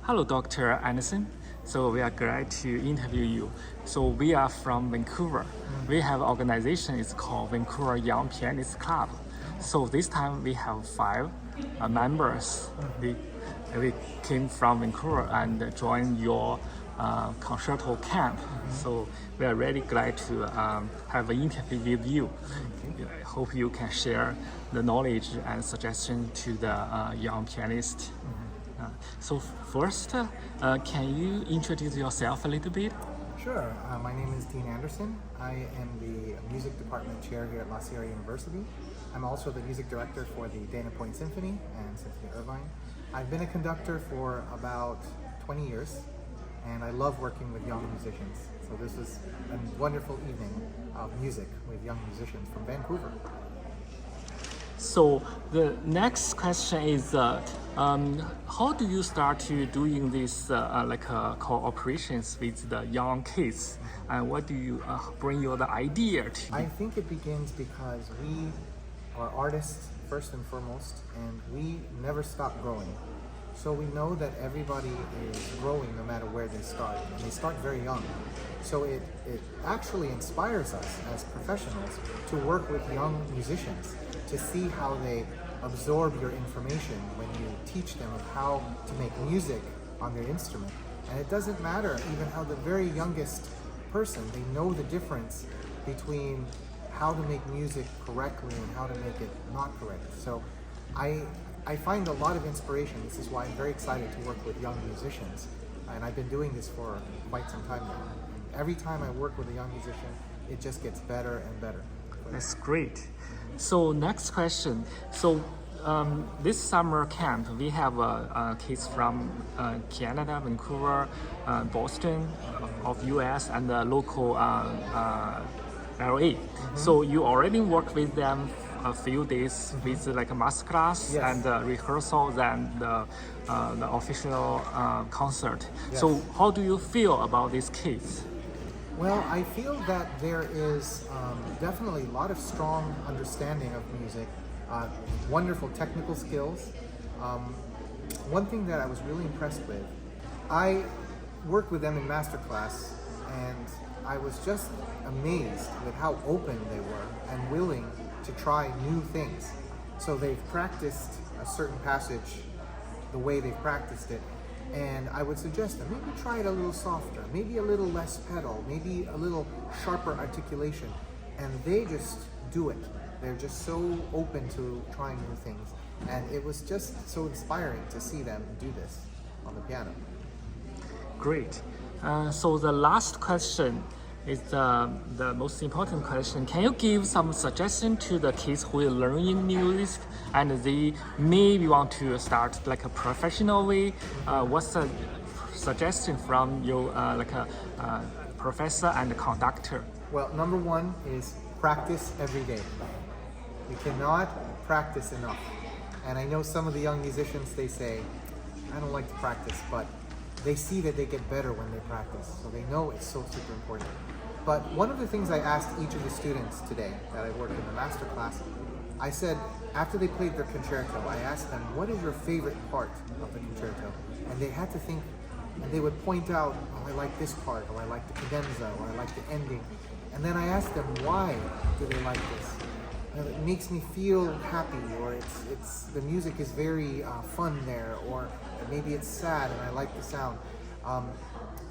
Hello, Dr. Anderson. So we are glad to interview you. So we are from Vancouver. We have an organization, it's called Vancouver Young Pianists Club. So this time we have 5 members. We came from Vancouver and joined your concerto camp. So we are really glad to have an interview with you. I hope you can share the knowledge and suggestion to the young pianist. So first, can you introduce yourself a little bit? Sure. My name is Dean Anderson. I am the music department chair here at La Sierra University. I'm also the music director for the Dana Point Symphony and Symphony Irvine. I've been a conductor for about 20 years, and I love working with young musicians. So this is a wonderful evening of music with young musicians from Vancouver. So the next question is, how do you start to doing this cooperations with the young kids, and what do you bring you the idea to? I think it begins because we are artists first and foremost, and we never stop growing. So we know that everybody is growing no matter where they start, and they start very young. So it actually inspires us as professionals to work with young musicians, to see how they absorb your information when you teach them of how to make music on their instrument. And it doesn't matter even how the very youngest person, they know the difference between how to make music correctly and how to make it not correct. So I find a lot of inspiration. This is why I'm very excited to work with young musicians. And I've been doing this for quite some time now. Every time I work with a young musician, it just gets better and better. That's great. So next question. So this summer camp, we have kids from Canada, Vancouver, Boston, of US, and the local LA. So you already worked with them a few days with like a masterclass and rehearsals and the official concert. Yes. So how do you feel about these kids? Well, I feel that there is definitely a lot of strong understanding of music, wonderful technical skills. One thing that I was really impressed with, I worked with them in masterclass, and I was just amazed with how open they were and willing to try new things. So they've practiced a certain passage the way they've practiced it, and I would suggest that maybe try it a little softer, maybe a little less pedal, maybe a little sharper articulation, and they just do it. They're just so open to trying new things, and it was just so inspiring to see them do this on the piano. Great. So the last question is the most important question. Can you give some suggestion to the kids who are learning music and they maybe want to start like a professional way? What's the suggestion from you, like a professor and conductor? Well, number one is practice every day. You cannot practice enough. And I know some of the young musicians, they say, I don't like to practice, but they see that they get better when they practice. So they know it's so super important. But one of the things I asked each of the students today that I worked in the master class, I said, after they played their concerto, I asked them, what is your favorite part of the concerto? And they had to think, and they would point out, oh, I like this part, or I like the cadenza, or I like the ending. And then I asked them, why do they like this? And it makes me feel happy, or it's the music is very fun there, or maybe it's sad and I like the sound.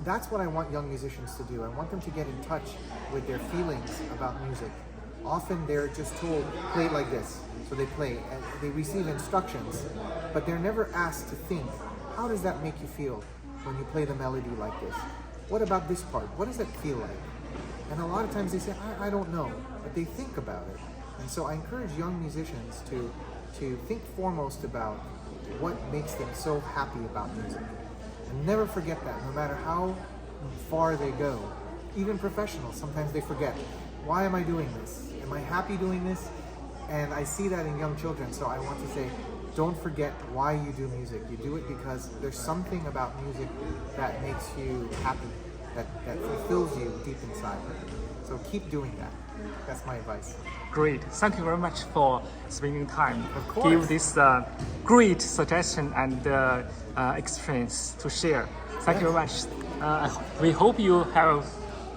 That's what I want young musicians to do. I want them to get in touch with their feelings about music. Often they're just told, play it like this. So they play, and they receive instructions, but they're never asked to think, how does that make you feel when you play the melody like this? What about this part? What does it feel like? And a lot of times they say, I don't know, but they think about it. And so I encourage young musicians to think foremost about what makes them so happy about music. And never forget that, no matter how far they go. Even professionals, sometimes they forget, why am I doing this? Am I happy doing this? And I see that in young children, so I want to say, don't forget why you do music. You do it because there's something about music that makes you happy, that fulfills you deep inside. So keep doing that. That's my advice. Great. Thank you very much for spending time. Of course. Give this great suggestion and experience to share. Thank you very much. We hope you have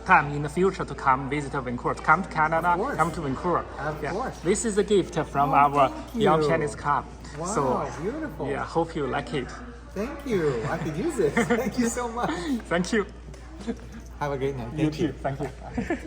time in the future to come visit Vancouver, to come to Canada, course. come to Vancouver. Of course. This is a gift from Oh, our thank Young you. Pianist Club. Wow, So, beautiful. yeah, hope you like it. Thank you. I could use it. Thank you so much. Thank you. Have a great night. You Thank you. too. Thank you.